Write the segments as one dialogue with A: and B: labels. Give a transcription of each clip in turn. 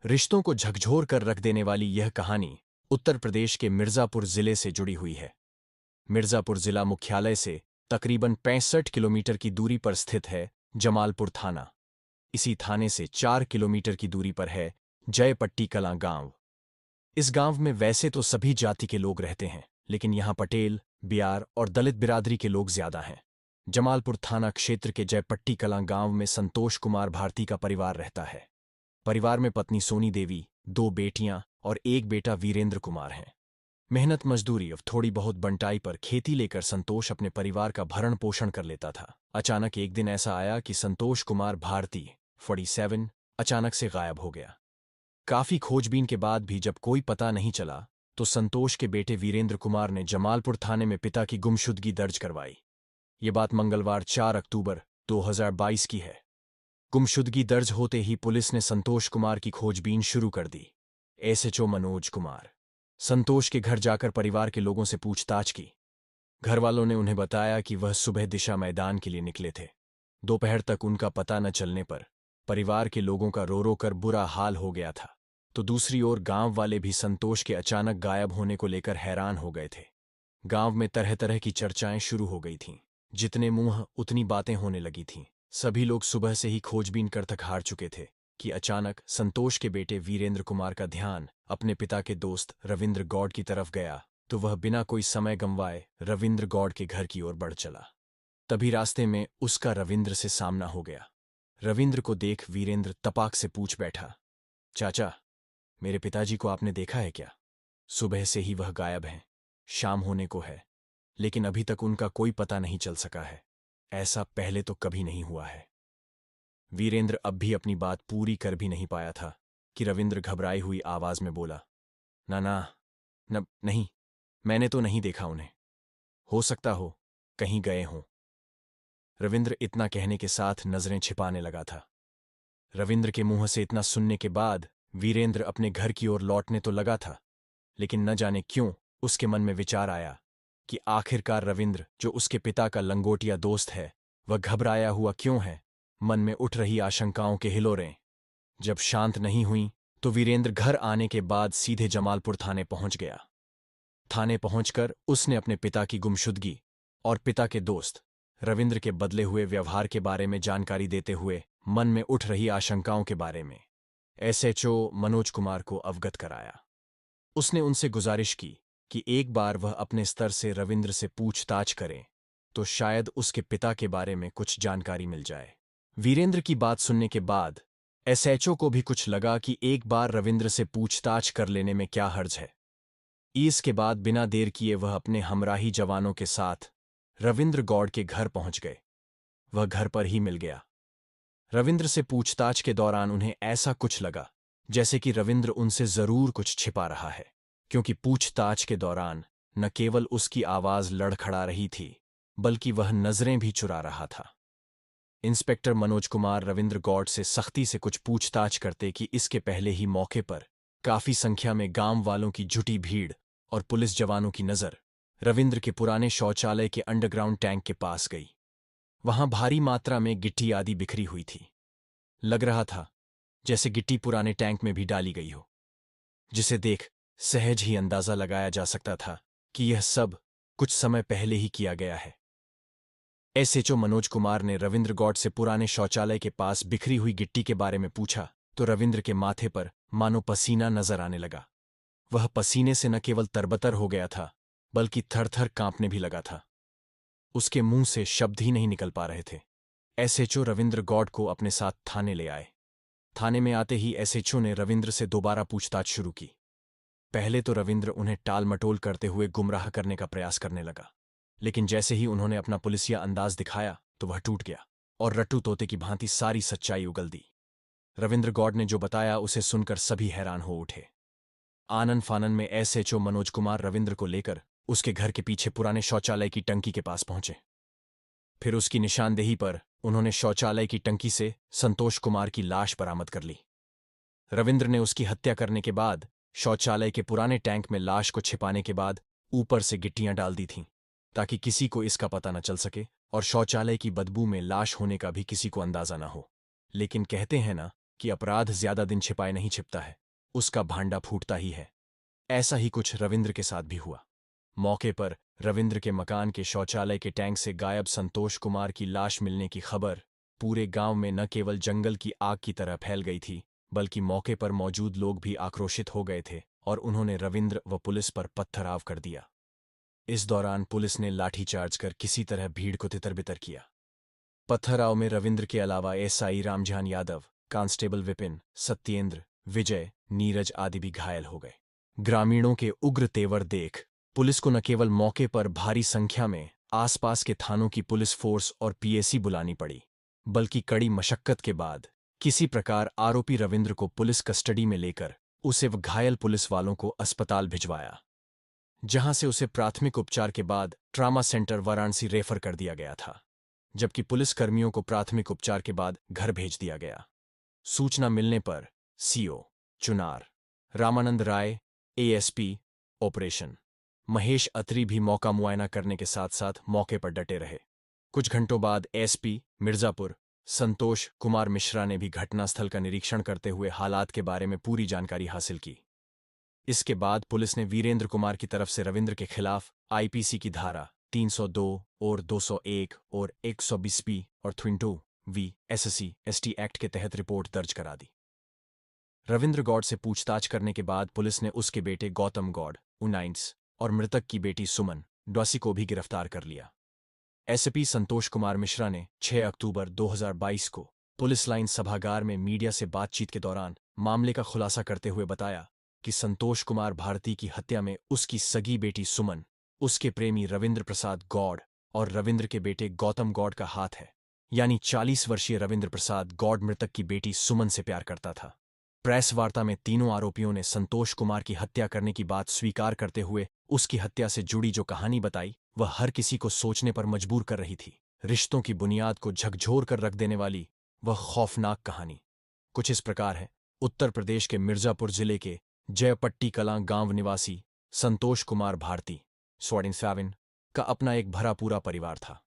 A: रिश्तों को झकझोर कर रख देने वाली यह कहानी उत्तर प्रदेश के मिर्जापुर जिले से जुड़ी हुई है। मिर्जापुर जिला मुख्यालय से तकरीबन 65 किलोमीटर की दूरी पर स्थित है जमालपुर थाना। इसी थाने से 4 किलोमीटर की दूरी पर है जयपट्टी कलां गांव। इस गांव में वैसे तो सभी जाति के लोग रहते हैं, लेकिन यहां पटेल, बियार और दलित बिरादरी के लोग ज्यादा हैं। जमालपुर थाना क्षेत्र के जयपट्टी कलां गांव में संतोष कुमार भारती का परिवार रहता है। परिवार में पत्नी सोनी देवी, 2 बेटियां और एक बेटा वीरेंद्र कुमार हैं। मेहनत मजदूरी और थोड़ी बहुत बंटाई पर खेती लेकर संतोष अपने परिवार का भरण पोषण कर लेता था। अचानक एक दिन ऐसा आया कि संतोष कुमार भारती 47 अचानक से गायब हो गया। काफी खोजबीन के बाद भी जब कोई पता नहीं चला, तो संतोष के बेटे वीरेंद्र कुमार ने जमालपुर थाने में पिता की गुमशुदगी दर्ज करवाई। ये बात मंगलवार 4 अक्टूबर 2022 की है। गुमशुदगी दर्ज होते ही पुलिस ने संतोष कुमार की खोजबीन शुरू कर दी। एसएचओ मनोज कुमार संतोष के घर जाकर परिवार के लोगों से पूछताछ की। घर वालों ने उन्हें बताया कि वह सुबह दिशा मैदान के लिए निकले थे। दोपहर तक उनका पता न चलने पर परिवार के लोगों का रो रो कर बुरा हाल हो गया था। तो दूसरी ओर गांव वाले भी संतोष के अचानक गायब होने को लेकर हैरान हो गए थे। गांव में तरह तरह की चर्चाएं शुरू हो गई थीं। जितने मुंह उतनी बातें होने लगी थीं। सभी लोग सुबह से ही खोजबीन कर थक हार चुके थे कि अचानक संतोष के बेटे वीरेंद्र कुमार का ध्यान अपने पिता के दोस्त रविंद्र गौड़ की तरफ गया, तो वह बिना कोई समय गंवाए रविंद्र गौड़ के घर की ओर बढ़ चला। तभी रास्ते में उसका रविंद्र से सामना हो गया। रविंद्र को देख वीरेंद्र तपाक से पूछ बैठा, चाचा, मेरे पिताजी को आपने देखा है क्या? सुबह से ही वह गायब हैं। शाम होने को है, लेकिन अभी तक उनका कोई पता नहीं चल सका है। ऐसा पहले तो कभी नहीं हुआ है। वीरेंद्र अब भी अपनी बात पूरी कर भी नहीं पाया था कि रविंद्र घबराई हुई आवाज में बोला, ना ना नहीं, मैंने तो नहीं देखा उन्हें। हो सकता हो कहीं गए हों। रविंद्र इतना कहने के साथ नजरें छिपाने लगा था। रविंद्र के मुंह से इतना सुनने के बाद वीरेंद्र अपने घर की ओर लौटने तो लगा था, लेकिन न जाने क्यों उसके मन में विचार आया कि आखिरकार रविंद्र, जो उसके पिता का लंगोटिया दोस्त है, वह घबराया हुआ क्यों है। मन में उठ रही आशंकाओं के हिलोरें जब शांत नहीं हुई, तो वीरेंद्र घर आने के बाद सीधे जमालपुर थाने पहुंच गया। थाने पहुंचकर उसने अपने पिता की गुमशुदगी और पिता के दोस्त रविंद्र के बदले हुए व्यवहार के बारे में जानकारी देते हुए मन में उठ रही आशंकाओं के बारे में एसएचओ मनोज कुमार को अवगत कराया। उसने उनसे गुजारिश की कि एक बार वह अपने स्तर से रविंद्र से पूछताछ करें, तो शायद उसके पिता के बारे में कुछ जानकारी मिल जाए। वीरेंद्र की बात सुनने के बाद एसएचओ को भी कुछ लगा कि एक बार रविंद्र से पूछताछ कर लेने में क्या हर्ज है। इसके बाद बिना देर किए वह अपने हमराही जवानों के साथ रविंद्र गौड़ के घर पहुंच गए। वह घर पर ही मिल गया। रविंद्र से पूछताछ के दौरान उन्हें ऐसा कुछ लगा जैसे कि रविंद्र उनसे जरूर कुछ छिपा रहा है, क्योंकि पूछताछ के दौरान न केवल उसकी आवाज लड़खड़ा रही थी, बल्कि वह नजरें भी चुरा रहा था। इंस्पेक्टर मनोज कुमार रविंद्र गौड़ से सख्ती से कुछ पूछताछ करते कि इसके पहले ही मौके पर काफी संख्या में गांव वालों की जुटी भीड़ और पुलिस जवानों की नजर रविंद्र के पुराने शौचालय के अंडरग्राउंड टैंक के पास गई। वहां भारी मात्रा में गिट्टी आदि बिखरी हुई थी। लग रहा था जैसे गिट्टी पुराने टैंक में भी डाली गई हो, जिसे देख सहज ही अंदाजा लगाया जा सकता था कि यह सब कुछ समय पहले ही किया गया है। एसएचओ मनोज कुमार ने रविंद्र गौड़ से पुराने शौचालय के पास बिखरी हुई गिट्टी के बारे में पूछा, तो रविंद्र के माथे पर मानो पसीना नजर आने लगा। वह पसीने से न केवल तरबतर हो गया था, बल्कि थर-थर कांपने भी लगा था। उसके मुंह से शब्द ही नहीं निकल पा रहे थे। एसएचओ रविंद्र गौड़ को अपने साथ थाने ले आए। थाने में आते ही एसएचओ ने रविंद्र से दोबारा पूछताछ शुरू की। पहले तो रविंद्र उन्हें टाल मटोल करते हुए गुमराह करने का प्रयास करने लगा, लेकिन जैसे ही उन्होंने अपना पुलिसिया अंदाज दिखाया तो वह टूट गया और रट्टू तोते की भांति सारी सच्चाई उगल दी। रविंद्र गौड़ ने जो बताया उसे सुनकर सभी हैरान हो उठे। आनन फानन में एसएचओ मनोज कुमार रविंद्र को लेकर उसके घर के पीछे पुराने शौचालय की टंकी के पास पहुंचे। फिर उसकी निशानदेही पर उन्होंने शौचालय की टंकी से संतोष कुमार की लाश बरामद कर ली। रविंद्र ने उसकी हत्या करने के बाद शौचालय के पुराने टैंक में लाश को छिपाने के बाद ऊपर से गिट्टियां डाल दी थीं, ताकि किसी को इसका पता न चल सके और शौचालय की बदबू में लाश होने का भी किसी को अंदाजा न हो। लेकिन कहते हैं ना कि अपराध ज्यादा दिन छिपाए नहीं छिपता है, उसका भांडा फूटता ही है। ऐसा ही कुछ रविंद्र के साथ भी हुआ। मौके पर रविंद्र के मकान के शौचालय के टैंक से गायब संतोष कुमार की लाश मिलने की खबर पूरे गांव में न केवल जंगल की आग की तरह फैल गई थी, बल्कि मौके पर मौजूद लोग भी आक्रोशित हो गए थे और उन्होंने रविंद्र व पुलिस पर पत्थराव कर दिया। इस दौरान पुलिस ने लाठीचार्ज कर किसी तरह भीड़ को तितर-बितर किया। पत्थराव में रविंद्र के अलावा एसआई रामजान यादव, कांस्टेबल विपिन, सत्येंद्र, विजय, नीरज आदि भी घायल हो गए। ग्रामीणों के उग्र तेवर देख पुलिस को न केवल मौके पर भारी संख्या में आसपास के थानों की पुलिस फोर्स और पीएसी बुलानी पड़ी, बल्कि कड़ी मशक्कत के बाद किसी प्रकार आरोपी रविंद्र को पुलिस कस्टडी में लेकर उसे व घायल पुलिस वालों को अस्पताल भिजवाया, जहां से उसे प्राथमिक उपचार के बाद ट्रामा सेंटर वाराणसी रेफर कर दिया गया था, जबकि पुलिस कर्मियों को प्राथमिक उपचार के बाद घर भेज दिया गया। सूचना मिलने पर सीओ चुनार रामानंद राय, एएसपी ऑपरेशन महेश अत्री भी मौका मुआयना करने के साथ साथ मौके पर डटे रहे। कुछ घंटों बाद एसपी मिर्जापुर संतोष कुमार मिश्रा ने भी घटनास्थल का निरीक्षण करते हुए हालात के बारे में पूरी जानकारी हासिल की। इसके बाद पुलिस ने वीरेंद्र कुमार की तरफ से रविंद्र के खिलाफ आईपीसी की धारा 302 और 201 और 120 और 32 वी एससी एसटी एक्ट के तहत रिपोर्ट दर्ज करा दी। रविंद्र गौड़ से पूछताछ करने के बाद पुलिस ने उसके बेटे गौतम गौड़ 19 और मृतक की बेटी सुमन डॉसी को भी गिरफ्तार कर लिया। एसपी संतोष कुमार मिश्रा ने 6 अक्टूबर 2022 को पुलिस लाइन सभागार में मीडिया से बातचीत के दौरान मामले का खुलासा करते हुए बताया कि संतोष कुमार भारती की हत्या में उसकी सगी बेटी सुमन, उसके प्रेमी रविंद्र प्रसाद गौड़ और रविंद्र के बेटे गौतम गौड़ का हाथ है। यानी 40 वर्षीय रविंद्र प्रसाद गौड़ मृतक की बेटी सुमन से प्यार करता था। प्रेस वार्ता में तीनों आरोपियों ने संतोष कुमार की हत्या करने की बात स्वीकार करते हुए उसकी हत्या से जुड़ी जो कहानी बताई वह हर किसी को सोचने पर मजबूर कर रही थी। रिश्तों की बुनियाद को झकझोर कर रख देने वाली वह खौफनाक कहानी कुछ इस प्रकार है। उत्तर प्रदेश के मिर्जापुर जिले के जयपट्टी कलां गांव निवासी संतोष कुमार भारती 47 का अपना एक भरा पूरा परिवार था।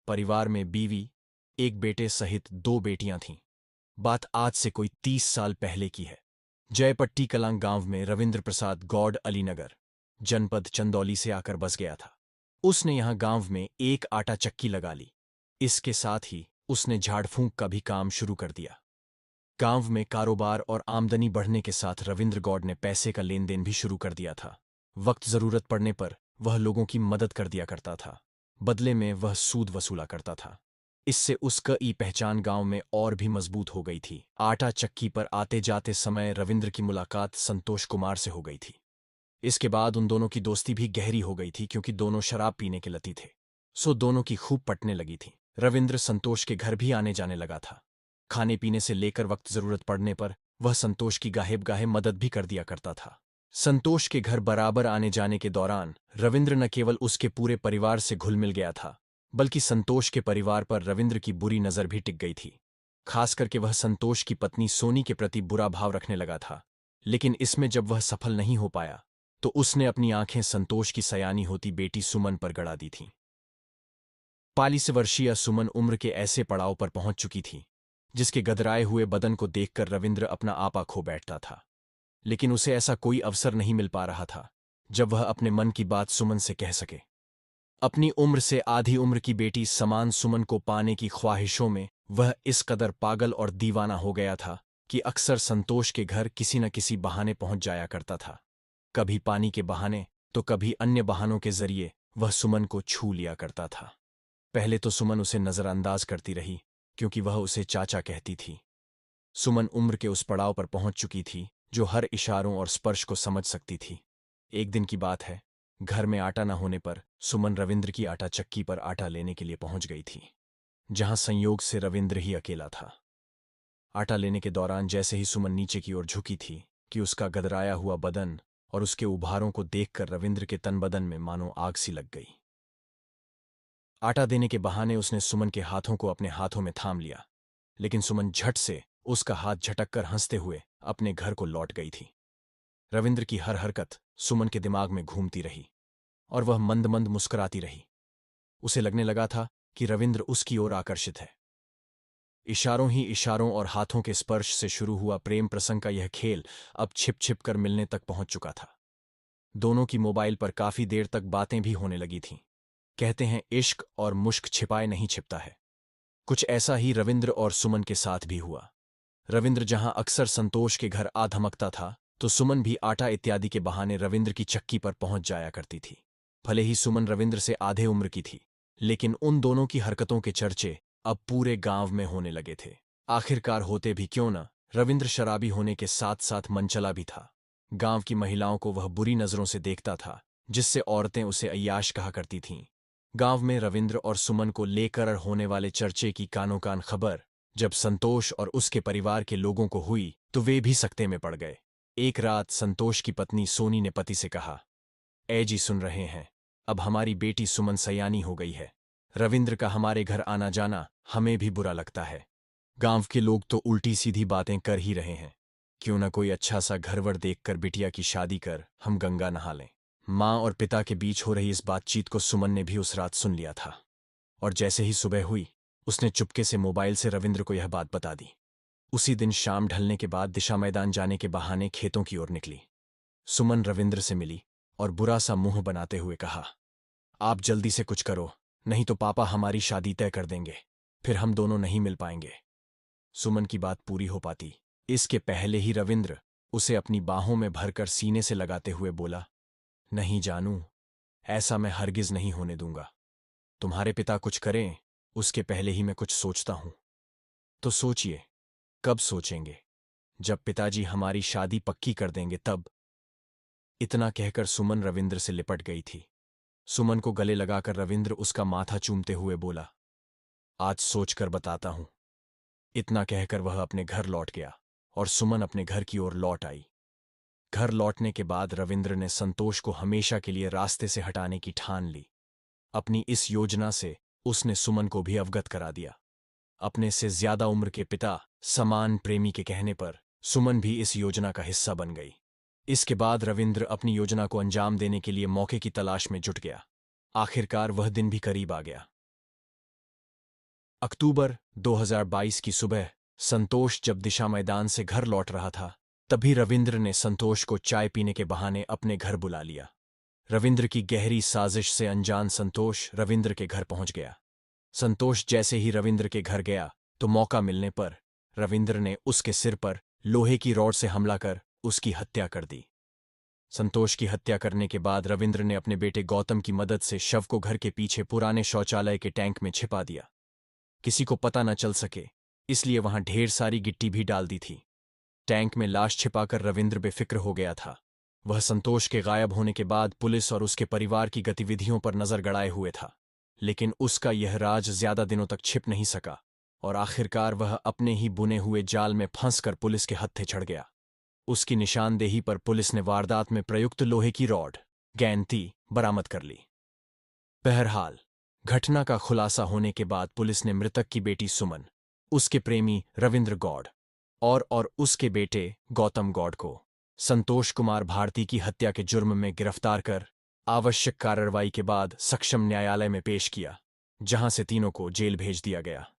A: परिवार में बीवी, एक बेटे सहित 2 बेटियां थीं। बात आज से कोई 30 साल पहले की है। जयपट्टी कलां गांव में रविंद्र प्रसाद गौड़ अलीनगर जनपद चंदौली से आकर बस गया था। उसने यहां गांव में एक आटा चक्की लगा ली। इसके साथ ही उसने झाड़ फूंक का भी काम शुरू कर दिया। गांव में कारोबार और आमदनी बढ़ने के साथ रविंद्र गौड़ ने पैसे का लेन देन भी शुरू कर दिया था। वक्त जरूरत पड़ने पर वह लोगों की मदद कर दिया करता था, बदले में वह सूद वसूला करता था। इससे उसकी पहचान गांव में और भी मजबूत हो गई थी। आटा चक्की पर आते जाते समय रविंद्र की मुलाकात संतोष कुमार से हो गई थी। इसके बाद उन दोनों की दोस्ती भी गहरी हो गई थी, क्योंकि दोनों शराब पीने के लती थे, सो दोनों की खूब पटने लगी थी। रविंद्र संतोष के घर भी आने जाने लगा था। खाने पीने से लेकर वक्त जरूरत पड़ने पर वह संतोष की गाहे-बगाहे मदद भी कर दिया करता था। संतोष के घर बराबर आने जाने के दौरान रविंद्र न केवल उसके पूरे परिवार से घुल मिल गया था, बल्कि संतोष के परिवार पर रविंद्र की बुरी नजर भी टिक गई थी। खास करके वह संतोष की पत्नी सोनी के प्रति बुरा भाव रखने लगा था। लेकिन इसमें जब वह सफल नहीं हो पाया तो उसने अपनी आंखें संतोष की सयानी होती बेटी सुमन पर गड़ा दी थीं। 42 वर्षीय सुमन उम्र के ऐसे पड़ाव पर पहुंच चुकी थी जिसके गदराए हुए बदन को देखकर रविंद्र अपना आपा खो बैठता था। लेकिन उसे ऐसा कोई अवसर नहीं मिल पा रहा था जब वह अपने मन की बात सुमन से कह सके। अपनी उम्र से आधी उम्र की बेटी समान सुमन को पाने की ख्वाहिशों में वह इस कदर पागल और दीवाना हो गया था कि अक्सर संतोष के घर किसी न किसी बहाने पहुंच जाया करता था। कभी पानी के बहाने तो कभी अन्य बहानों के जरिए वह सुमन को छू लिया करता था। पहले तो सुमन उसे नजरअंदाज करती रही, क्योंकि वह उसे चाचा कहती थी। सुमन उम्र के उस पड़ाव पर पहुंच चुकी थी जो हर इशारों और स्पर्श को समझ सकती थी। एक दिन की बात है, घर में आटा न होने पर सुमन रविंद्र की आटा चक्की पर आटा लेने के लिए पहुंच गई थी, जहां संयोग से रविंद्र ही अकेला था। आटा लेने के दौरान जैसे ही सुमन नीचे की ओर झुकी थी कि उसका गदराया हुआ बदन और उसके उभारों को देखकर रविंद्र के तन बदन में मानो आग सी लग गई। आटा देने के बहाने उसने सुमन के हाथों को अपने हाथों में थाम लिया, लेकिन सुमन झट से उसका हाथ झटककर हंसते हुए अपने घर को लौट गई थी। रविंद्र की हर हरकत सुमन के दिमाग में घूमती रही और वह मंद मंद मुस्कुराती रही। उसे लगने लगा था कि रविंद्र उसकी ओर आकर्षित है। इशारों ही इशारों और हाथों के स्पर्श से शुरू हुआ प्रेम प्रसंग का यह खेल अब छिप छिप कर मिलने तक पहुंच चुका था। दोनों की मोबाइल पर काफी देर तक बातें भी होने लगी थीं। कहते हैं इश्क और मुश्क छिपाए नहीं छिपता है। कुछ ऐसा ही रविंद्र और सुमन के साथ भी हुआ। रविंद्र जहां अक्सर संतोष के घर आ धमकता था, तो सुमन भी आटा इत्यादि के बहाने रविंद्र की चक्की पर पहुंच जाया करती थी। भले ही सुमन रविंद्र से आधे उम्र की थी, लेकिन उन दोनों की हरकतों के चर्चे अब पूरे गांव में होने लगे थे। आखिरकार होते भी क्यों न, रविंद्र शराबी होने के साथ साथ मनचला भी था। गांव की महिलाओं को वह बुरी नजरों से देखता था, जिससे औरतें उसे अय्याश कहा करती थीं। गांव में रविंद्र और सुमन को लेकर होने वाले चर्चे की कानो कान खबर जब संतोष और उसके परिवार के लोगों को हुई, तो वे भी सकते में पड़ गए। एक रात संतोष की पत्नी सोनी ने पति से कहा, ए जी सुन रहे हैं, अब हमारी बेटी सुमन सयानी हो गई है। रविंद्र का हमारे घर आना जाना हमें भी बुरा लगता है। गांव के लोग तो उल्टी सीधी बातें कर ही रहे हैं। क्यों ना कोई अच्छा सा घरवर देखकर बिटिया की शादी कर हम गंगा नहा लें। माँ और पिता के बीच हो रही इस बातचीत को सुमन ने भी उस रात सुन लिया था, और जैसे ही सुबह हुई, उसने चुपके से मोबाइल से रविंद्र को यह बात बता दी। उसी दिन शाम ढलने के बाद दिशा मैदान जाने के बहाने खेतों की ओर निकली। सुमन रविंद्र से मिली और बुरा सा मुंह बनाते हुए कहा, आप जल्दी से कुछ करो, नहीं तो पापा हमारी शादी तय कर देंगे, फिर हम दोनों नहीं मिल पाएंगे। सुमन की बात पूरी हो पाती, इसके पहले ही रविंद्र उसे अपनी बाहों में भरकर सीने से लगाते हुए बोला, नहीं जानू, ऐसा मैं हरगिज नहीं होने दूंगा। तुम्हारे पिता कुछ करें, उसके पहले ही मैं कुछ सोचता हूं। तो सोचिए, कब सोचेंगे? जब पिताजी हमारी शादी पक्की कर देंगे तब। इतना कहकर सुमन रविंद्र से लिपट गई थी। सुमन को गले लगाकर रविंद्र उसका माथा चूमते हुए बोला, आज सोचकर बताता हूं। इतना कहकर वह अपने घर लौट गया और सुमन अपने घर की ओर लौट आई। घर लौटने के बाद रविंद्र ने संतोष को हमेशा के लिए रास्ते से हटाने की ठान ली। अपनी इस योजना से उसने सुमन को भी अवगत करा दिया। अपने से ज्यादा उम्र के पिता समान प्रेमी के कहने पर सुमन भी इस योजना का हिस्सा बन गई। इसके बाद रविंद्र अपनी योजना को अंजाम देने के लिए मौके की तलाश में जुट गया। आखिरकार वह दिन भी करीब आ गया। अक्टूबर 2022 की सुबह संतोष जब दिशा मैदान से घर लौट रहा था, तभी रविंद्र ने संतोष को चाय पीने के बहाने अपने घर बुला लिया। रविंद्र की गहरी साजिश से अनजान संतोष रविंद्र के घर पहुंच गया। संतोष जैसे ही रविंद्र के घर गया, तो मौका मिलने पर रविंद्र ने उसके सिर पर लोहे की रॉड से हमला कर उसकी हत्या कर दी। संतोष की हत्या करने के बाद रविंद्र ने अपने बेटे गौतम की मदद से शव को घर के पीछे पुराने शौचालय के टैंक में छिपा दिया। किसी को पता न चल सके, इसलिए वहां ढेर सारी गिट्टी भी डाल दी थी। टैंक में लाश छिपाकर रविंद्र बेफिक्र हो गया था। वह संतोष के गायब होने के बाद पुलिस और उसके परिवार की गतिविधियों पर नजर गड़ाए हुए था, लेकिन उसका यह राज ज्यादा दिनों तक छिप नहीं सका और आखिरकार वह अपने ही बुने हुए जाल में फंसकर पुलिस के हत्थे चढ़ गया। उसकी निशानदेही पर पुलिस ने वारदात में प्रयुक्त लोहे की रॉड गैंती बरामद कर ली। बहरहाल, घटना का खुलासा होने के बाद पुलिस ने मृतक की बेटी सुमन, उसके प्रेमी रविंद्र गौड़ और उसके बेटे गौतम गौड़ को संतोष कुमार भारती की हत्या के जुर्म में गिरफ्तार कर आवश्यक कार्रवाई के बाद सक्षम न्यायालय में पेश किया, जहां से तीनों को जेल भेज दिया गया।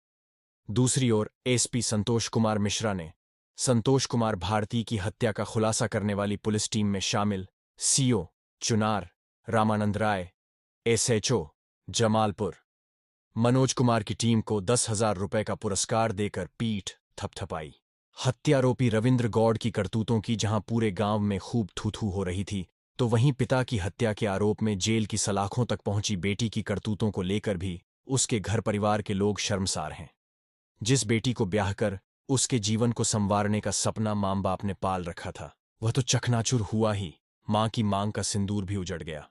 A: दूसरी ओर एसपी संतोष कुमार मिश्रा ने संतोष कुमार भारती की हत्या का खुलासा करने वाली पुलिस टीम में शामिल सीओ चुनार रामानंद राय, एसएचओ जमालपुर मनोज कुमार की टीम को 10,000 रुपए का पुरस्कार देकर पीठ थपथपाई। हत्यारोपी रविंद्र गौड़ की करतूतों की जहां पूरे गांव में खूब थू-थू हो रही थी, तो वहीं पिता की हत्या के आरोप में जेल की सलाखों तक पहुंची बेटी की करतूतों को लेकर भी उसके घर परिवार के लोग शर्मसार हैं। जिस बेटी को ब्याह कर उसके जीवन को संवारने का सपना मां बाप ने पाल रखा था, वह तो चकनाचूर हुआ ही, मां की मांग का सिंदूर भी उजड़ गया।